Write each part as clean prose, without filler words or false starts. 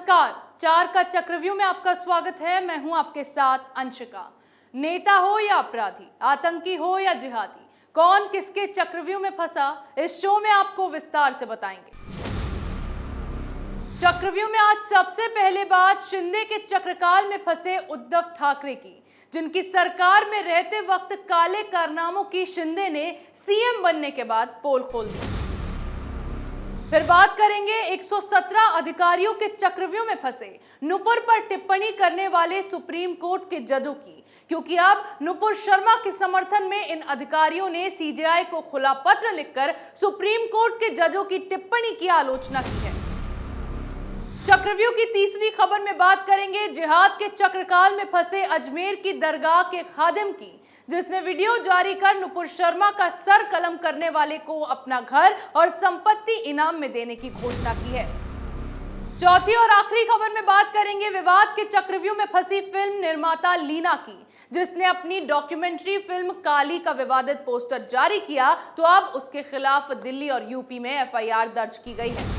नमस्कार, 4 का चक्रव्यूह में आपका स्वागत है। मैं हूं आपके साथ अंशिका। नेता हो या अपराधी, आतंकी हो या जिहादी, कौन किसके चक्रव्यूह में फंसा, इस शो में आपको विस्तार से बताएंगे। चक्रव्यूह में आज सबसे पहले बात शिंदे के चक्रकाल में फंसे उद्धव ठाकरे की, जिनकी सरकार में रहते वक्त काले कारनामों की शिंदे ने सीएम बनने के बाद पोल खोल दी। फिर बात करेंगे 117 अधिकारियों के चक्रव्यूह में फंसे नुपुर पर टिप्पणी करने वाले सुप्रीम कोर्ट के जजों की, क्योंकि अब नुपुर शर्मा के समर्थन में इन अधिकारियों ने सीजेआई को खुला पत्र लिखकर सुप्रीम कोर्ट के जजों की टिप्पणी की आलोचना की है। चक्रव्यूह की तीसरी खबर में बात करेंगे जिहाद के चक्रकाल में फंसे अजमेर की दरगाह के खादिम की, जिसने वीडियो जारी कर नुपुर शर्मा का सर कलम करने वाले को अपना घर और संपत्ति इनाम में देने की घोषणा की है। चौथी और आखिरी खबर में बात करेंगे विवाद के चक्रव्यूह में फंसी फिल्म निर्माता लीना की, जिसने अपनी डॉक्यूमेंट्री फिल्म काली का विवादित पोस्टर जारी किया, तो अब उसके खिलाफ दिल्ली और यूपी में एफआईआर दर्ज की गई है।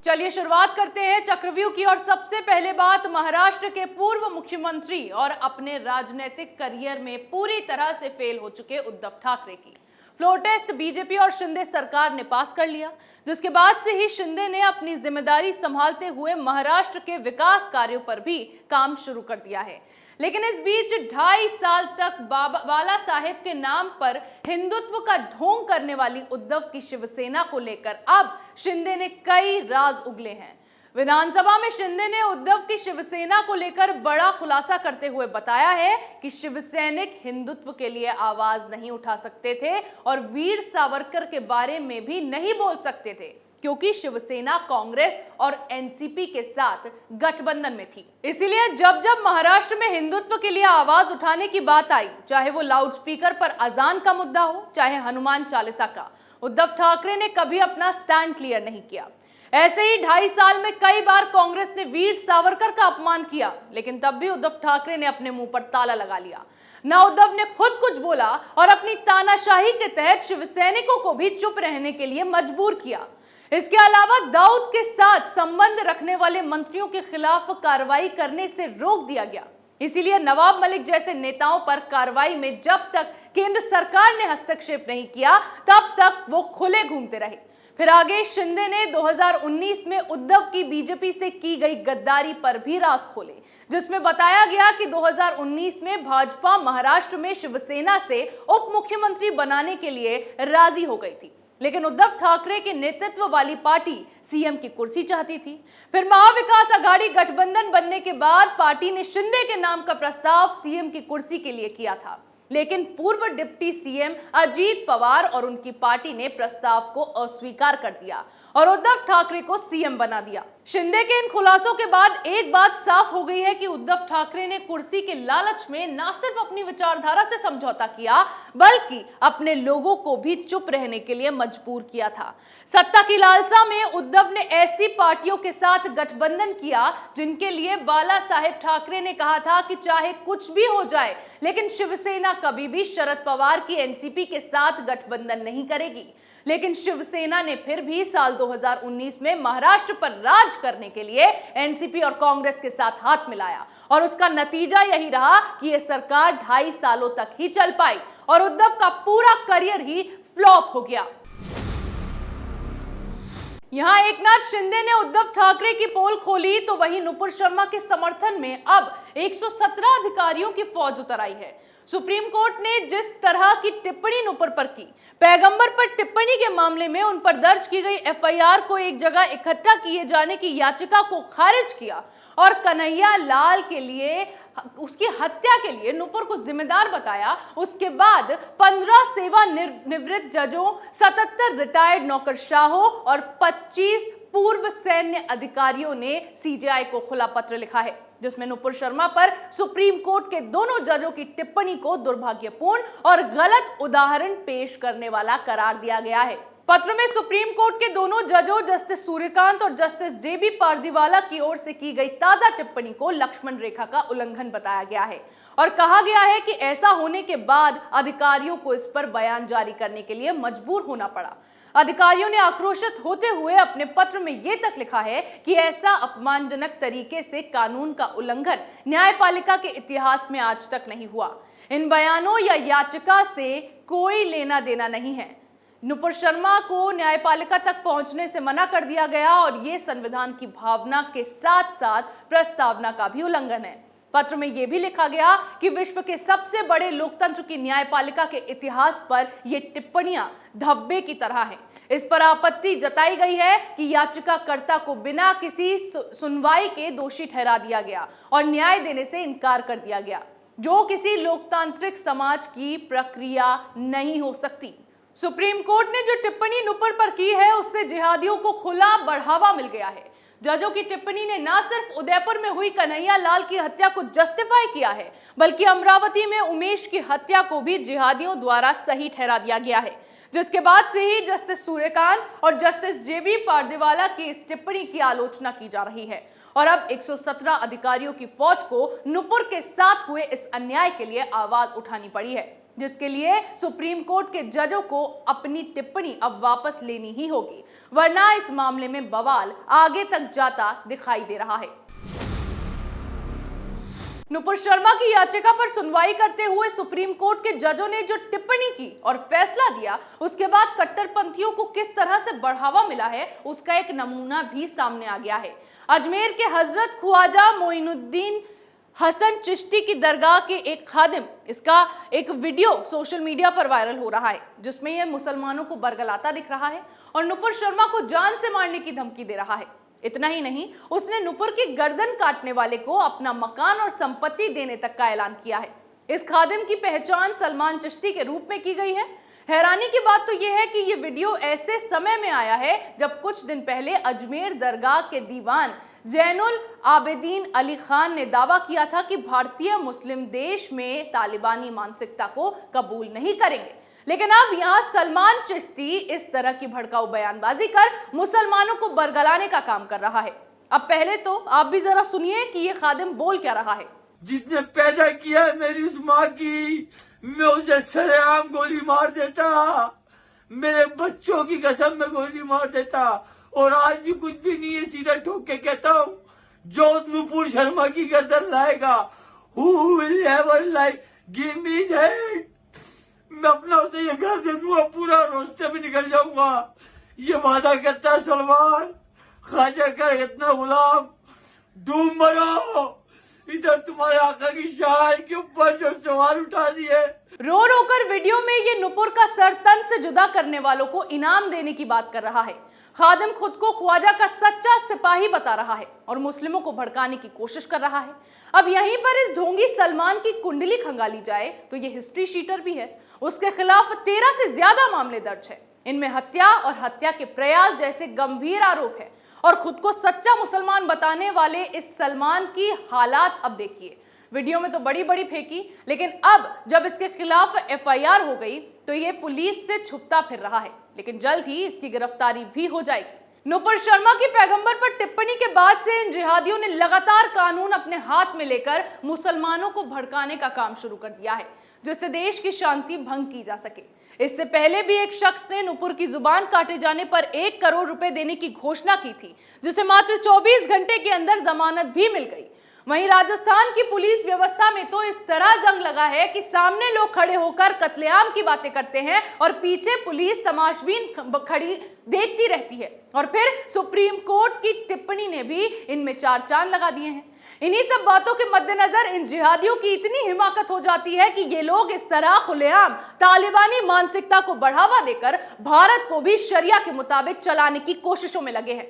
चलिए शुरुआत करते हैं चक्रव्यूह की और सबसे पहले बात महाराष्ट्र के पूर्व मुख्यमंत्री और अपने राजनीतिक करियर में पूरी तरह से फेल हो चुके उद्धव ठाकरे की। फ्लोर टेस्ट बीजेपी और शिंदे सरकार ने पास कर लिया, जिसके बाद से ही शिंदे ने अपनी जिम्मेदारी संभालते हुए महाराष्ट्र के विकास कार्यों पर भी काम शुरू कर दिया है। लेकिन इस बीच 2.5 साल तक बाला साहेब के नाम पर हिंदुत्व का ढोंग करने वाली उद्धव की शिवसेना को लेकर अब शिंदे ने कई राज उगले हैं। विधानसभा में शिंदे ने उद्धव की शिवसेना को लेकर बड़ा खुलासा करते हुए बताया है कि शिवसैनिक हिंदुत्व के लिए आवाज नहीं उठा सकते थे और वीर सावरकर के बारे में भी नहीं बोल सकते थे, क्योंकि शिवसेना कांग्रेस और एनसीपी के साथ गठबंधन में थी। इसीलिए जब जब महाराष्ट्र में हिंदुत्व के लिए आवाज उठाने की बात आई, चाहे वो लाउडस्पीकर पर अजान का मुद्दा हो, चाहे हनुमान चालीसा का, उद्धव ठाकरे ने कभी अपना स्टैंड क्लियर नहीं किया। ऐसे ही 2.5 साल में कई बार कांग्रेस ने वीर सावरकर का अपमान किया, लेकिन तब भी उद्धव ठाकरे ने अपने मुंह पर ताला लगा लिया। ना उद्धव ने खुद कुछ बोला और अपनी तानाशाही के तहत शिवसैनिकों को भी चुप रहने के लिए मजबूर किया। इसके अलावा दाऊद के साथ संबंध रखने वाले मंत्रियों के खिलाफ कार्रवाई करने से रोक दिया गया। इसीलिए नवाब मलिक जैसे नेताओं पर कार्रवाई में जब तक केंद्र सरकार ने हस्तक्षेप नहीं किया, तब तक वो खुले घूमते रहे। फिर आगे शिंदे ने 2019 में उद्धव की बीजेपी से की गई गद्दारी पर भी राज खोले, जिसमें बताया गया कि 2019 में भाजपा महाराष्ट्र में शिवसेना से उप मुख्यमंत्री बनाने के लिए राजी हो गई थी, लेकिन उद्धव ठाकरे के नेतृत्व वाली पार्टी सीएम की कुर्सी चाहती थी। फिर महाविकास आघाड़ी गठबंधन बनने के बाद पार्टी ने शिंदे के नाम का प्रस्ताव सीएम की कुर्सी के लिए किया था, लेकिन पूर्व डिप्टी सीएम अजीत पवार और उनकी पार्टी ने प्रस्ताव को अस्वीकार कर दिया और उद्धव ठाकरे को सीएम बना दिया। शिंदे के इन खुलासों के बाद एक बात साफ हो गई है कि उद्धव ठाकरे ने कुर्सी के लालच में न सिर्फ अपनी विचारधारा से समझौता किया, बल्कि अपने लोगों को भी चुप रहने के लिए मजबूर किया था। सत्ता की लालसा में उद्धव ने ऐसी पार्टियों के साथ गठबंधन किया जिनके लिए बाला साहेब ठाकरे ने कहा था कि चाहे कुछ भी हो जाए, लेकिन शिवसेना कभी भी शरद पवार की एनसीपी के साथ गठबंधन नहीं करेगी। लेकिन शिवसेना ने फिर भी साल 2019 में महाराष्ट्र पर राज करने के लिए एनसीपी और कांग्रेस के साथ हाथ मिलाया और उसका नतीजा यही रहा कि यह सरकार 2.5 सालों तक ही चल पाई और उद्धव का पूरा करियर ही फ्लॉप हो गया। यहां एकनाथ शिंदे ने उद्धव ठाकरे की पोल खोली, तो वहीं नुपुर शर्मा के समर्थन में अब 117 अधिकारियों की फौज उतर आई है। सुप्रीम कोर्ट ने जिस तरह की टिप्पणी नुपुर पर की, पैगंबर पर टिप्पणी के मामले में उन पर दर्ज की गई एफआईआर को एक जगह इकट्ठा किए जाने की याचिका को खारिज किया और कन्हैया लाल के लिए, उसकी हत्या के लिए नुपुर को जिम्मेदार बताया। उसके बाद 15 सेवानिवृत्त जजों, 77 रिटायर्ड नौकरशाहों और 25 पूर्व सैन्य अधिकारियों ने सीजेआई को खुला पत्र लिखा है, जिसमें नुपुर शर्मा पर सुप्रीम कोर्ट के दोनों जजों की टिप्पणी को दुर्भाग्यपूर्ण और गलत उदाहरण पेश करने वाला करार दिया गया है। पत्र में सुप्रीम कोर्ट के दोनों जजों जस्टिस सूर्यकांत और जस्टिस जेबी पारदीवाला की ओर से की गई ताजा टिप्पणी को लक्ष्मण रेखा का उल्लंघन बताया गया है और कहा गया है कि ऐसा होने के बाद अधिकारियों को इस पर बयान जारी करने के लिए मजबूर होना पड़ा। अधिकारियों ने आक्रोशित होते हुए अपने पत्र में यह तक लिखा है कि ऐसा अपमानजनक तरीके से कानून का उल्लंघन न्यायपालिका के इतिहास में आज तक नहीं हुआ। इन बयानों या याचिका से कोई लेना देना नहीं है। नुपुर शर्मा को न्यायपालिका तक पहुंचने से मना कर दिया गया और ये संविधान की भावना के साथ साथ प्रस्तावना का भी उल्लंघन है। पत्र में यह भी लिखा गया कि विश्व के सबसे बड़े लोकतंत्र की न्यायपालिका के इतिहास पर ये टिप्पणियां धब्बे की तरह हैं। इस पर आपत्ति जताई गई है कि याचिकाकर्ता को बिना किसी सुनवाई के दोषी ठहरा दिया गया और न्याय देने से इनकार कर दिया गया, जो किसी लोकतांत्रिक समाज की प्रक्रिया नहीं हो सकती। सुप्रीम कोर्ट ने जो टिप्पणी नुपुर पर की है उससे जिहादियों को खुला बढ़ावा मिल गया है। जजों की टिप्पणी ने न सिर्फ उदयपुर में हुई कन्हैया लाल की हत्या को जस्टिफाई किया है, बल्कि अमरावती में उमेश की हत्या को भी जिहादियों द्वारा सही ठहरा दिया गया है, जिसके बाद से ही जस्टिस सूर्यकांत और जस्टिस जेबी पारदीवाला की इस टिप्पणी की आलोचना की जा रही है। और अब 117 अधिकारियों की फौज को नुपुर के साथ हुए इस अन्याय के लिए आवाज उठानी पड़ी है, जिसके लिए सुप्रीम कोर्ट के जजों को अपनी टिप्पणी अब वापस लेनी ही होगी, वरना इस मामले में बवाल आगे तक जाता दिखाई दे रहा है। नुपुर शर्मा की याचिका पर सुनवाई करते हुए सुप्रीम कोर्ट के जजों ने जो टिप्पणी की और फैसला दिया, उसके बाद कट्टरपंथियों को किस तरह से बढ़ावा मिला है उसका एक नमूना भी सामने आ गया है। अजमेर के हजरत ख्वाजा मोइनुद्दीन हसन चिश्ती की दरगाह के एक खादिम, इसका एक वीडियो सोशल मीडिया पर वायरल हो रहा है, जिसमें यह मुसलमानों को बरगलाता दिख रहा है और नुपुर शर्मा को जान से मारने की धमकी दे रहा है। इतना ही नहीं, उसने नुपुर की गर्दन काटने वाले को अपना मकान और संपत्ति देने तक का ऐलान किया है। इस खादिम की पहचान सलमान चिश्ती के रूप में की गई है। हैरानी की बात तो यह है कि यह वीडियो ऐसे समय में आया है जब कुछ दिन पहले अजमेर दरगाह के दीवान जैनुल आबिदीन अली खान ने दावा किया था कि भारतीय मुस्लिम देश में तालिबानी मानसिकता को कबूल नहीं करेंगे। लेकिन अब यहाँ सलमान चिश्ती इस तरह की भड़काऊ बयानबाजी कर मुसलमानों को बरगलाने का काम कर रहा है। अब पहले तो आप भी जरा सुनिए कि ये खादिम बोल क्या रहा है। जिसने पैदा किया है मेरी उस माँ की, मैं उसे सरेआम गोली मार देता, मेरे बच्चों की कसम में गोली मार देता। और आज भी कुछ भी नहीं है, सीधा ठोक के कहता हूँ, जो नुपुर शर्मा की गर्दन लाएगा, who will ever like give me that, मैं अपना उसे ये घर दे दूंगा, पूरा रास्ते में निकल जाऊंगा। ये वादा करता है सलमान, ख्वाजा का इतना गुलाम, डूब मरो। इधर तुम्हारे आका की शान के ऊपर जो सवाल उठा दिए। रो रो कर वीडियो में ये नुपुर का सर तन से जुदा करने वालों को इनाम देने की बात कर रहा है। खादिम खुद को ख्वाजा का सच्चा सिपाही बता रहा है और मुस्लिमों को भड़काने की कोशिश कर रहा है। अब यहीं पर इस ढोंगी सलमान की कुंडली खंगाली जाए तो ये हिस्ट्री शीटर भी है। उसके खिलाफ 13 से ज्यादा मामले दर्ज है। इनमें हत्या और हत्या के प्रयास जैसे गंभीर आरोप है। और खुद को सच्चा मुसलमान बताने वाले इस सलमान की हालात अब देखिए। वीडियो में तो बड़ी बड़ी फेंकी, लेकिन अब जब इसके खिलाफ FIR हो गई तो ये पुलिस से छुपता फिर रहा है, लेकिन जल्द ही इसकी गिरफ्तारी भी हो जाएगी। नुपुर शर्मा की पैगंबर पर टिप्पणी के बाद से इन जिहादियों ने लगातार कानून अपने हाथ में लेकर मुसलमानों को भड़काने का काम शुरू कर दिया है, जिससे देश की शांति भंग की जा सके। इससे पहले भी एक शख्स ने नुपुर की जुबान काटे जाने पर 1 करोड़ रुपए देने की घोषणा की थी, जिसे मात्र 24 घंटे के अंदर जमानत भी मिल गई। वहीं राजस्थान की पुलिस व्यवस्था में तो इस तरह जंग लगा है कि सामने लोग खड़े होकर कत्लेआम की बातें करते हैं और पीछे पुलिस तमाशबीन खड़ी देखती रहती है। और फिर सुप्रीम कोर्ट की टिप्पणी ने भी इनमें 4 चांद लगा दिए हैं। इन्हीं सब बातों के मद्देनजर इन जिहादियों की इतनी हिमाकत हो जाती है कि ये लोग इस तरह खुलेआम तालिबानी मानसिकता को बढ़ावा देकर भारत को भी शरिया के मुताबिक चलाने की कोशिशों में लगे हैं।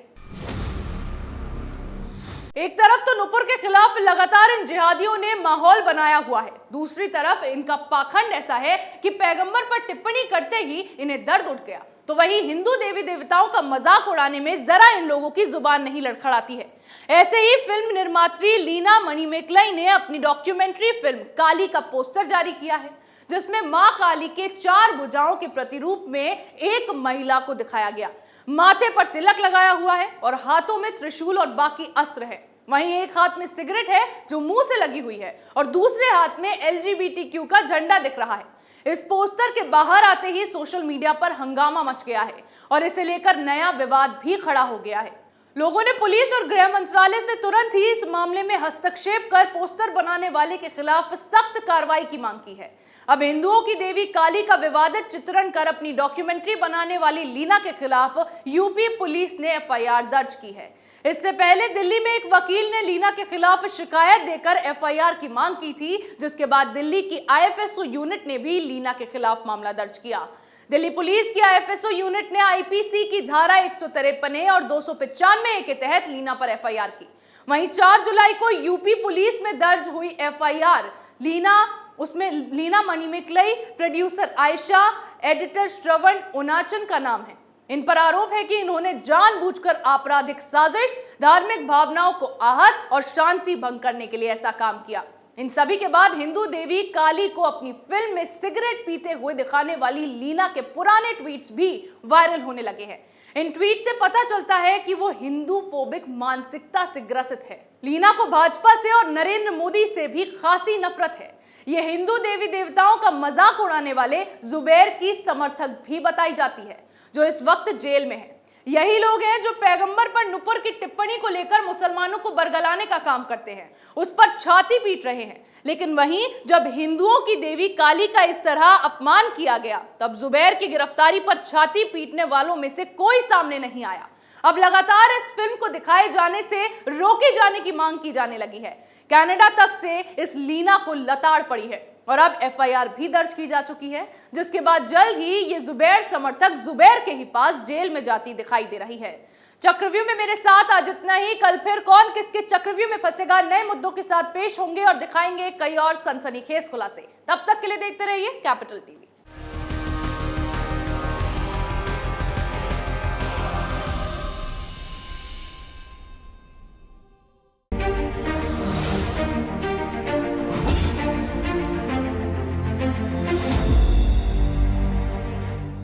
एक तरफ तो नुपुर के खिलाफ लगातार इन जिहादियों ने माहौल बनाया हुआ है, दूसरी तरफ इनका पाखंड ऐसा है कि पैगंबर पर टिप्पणी करते ही इन्हें दर्द उठ गया। तो वही हिंदू देवी देवताओं का मजाक उड़ाने में जरा इन लोगों की जुबान नहीं लड़खड़ाती है। ऐसे ही फिल्म निर्मात्री लीना मणिमेकलाई ने अपनी डॉक्यूमेंट्री फिल्म काली का पोस्टर जारी किया है, जिसमें मां काली के 4 भुजाओं के प्रतिरूप में एक महिला को दिखाया गया। माथे पर तिलक लगाया हुआ है और हाथों में त्रिशूल और बाकी अस्त्र है। वहीं एक हाथ में सिगरेट है जो मुंह से लगी हुई है और दूसरे हाथ में LGBTQ का झंडा दिख रहा है। इस पोस्टर के बाहर आते ही सोशल मीडिया पर हंगामा मच गया है और इसे लेकर नया विवाद भी खड़ा हो गया है। लोगों ने पुलिस और गृह मंत्रालय से तुरंत ही इस मामले में हस्तक्षेप कर पोस्टर बनाने वाले के खिलाफ सख्त कार्रवाई की मांग की है। अब हिंदुओं की देवी काली का विवादित चित्रण कर अपनी डॉक्यूमेंट्री बनाने वाली लीना के खिलाफ यूपी पुलिस ने एफआईआर दर्ज की है। इससे पहले दिल्ली में एक वकील ने लीना के खिलाफ शिकायत देकर एफआईआर की मांग की थी, जिसके बाद दिल्ली की आईएफएसओ यूनिट ने भी लीना के खिलाफ मामला दर्ज किया। दिल्ली पुलिस की आईएफएसओ यूनिट ने आईपीसी की धारा 153 और 295 के तहत लीना पर एफआईआर की। वहीं 4 जुलाई को यूपी पुलिस में दर्ज हुई एफआईआर उसमें लीना मणिमेकलाई, प्रोड्यूसर आयशा, एडिटर श्रवण उनाचन का नाम है। इन पर आरोप है कि इन्होंने जानबूझकर आपराधिक साजिश, धार्मिक भावनाओं को आहत और शांति भंग करने के लिए ऐसा काम किया। इन सभी के बाद हिंदू देवी काली को अपनी फिल्म में सिगरेट पीते हुए दिखाने वाली लीना के पुराने ट्वीट्स भी वायरल होने लगे हैं। इन ट्वीट से पता चलता है कि वो हिंदू फोबिक मानसिकता से ग्रसित है। लीना को भाजपा से और नरेंद्र मोदी से भी खासी नफरत है। ये हिंदू देवी देवताओं का मजाक उड़ाने वाले जुबैर की समर्थक भी बताई जाती है, जो इस वक्त जेल में है। यही लोग हैं जो पैगंबर पर नुपुर की टिप्पणी को लेकर मुसलमानों को बरगलाने का काम करते हैं, उस पर छाती पीट रहे हैं। लेकिन वहीं जब हिंदुओं की देवी काली का इस तरह अपमान किया गया, तब जुबैर की गिरफ्तारी पर छाती पीटने वालों में से कोई सामने नहीं आया। अब लगातार इस फिल्म को दिखाए जाने से रोके जाने की मांग की जाने लगी है। कनाडा तक से इस लीना को लताड़ पड़ी है और अब एफआईआर भी दर्ज की जा चुकी है, जिसके बाद जल्द ही ये जुबैर समर्थक जुबैर के ही पास जेल में जाती दिखाई दे रही है। चक्रव्यूह में मेरे साथ आज इतना ही। कल फिर कौन किसके चक्रव्यूह में फंसेगा, नए मुद्दों के साथ पेश होंगे और दिखाएंगे कई और सनसनीखेज खुलासे। तब तक के लिए देखते रहिए कैपिटल टीवी।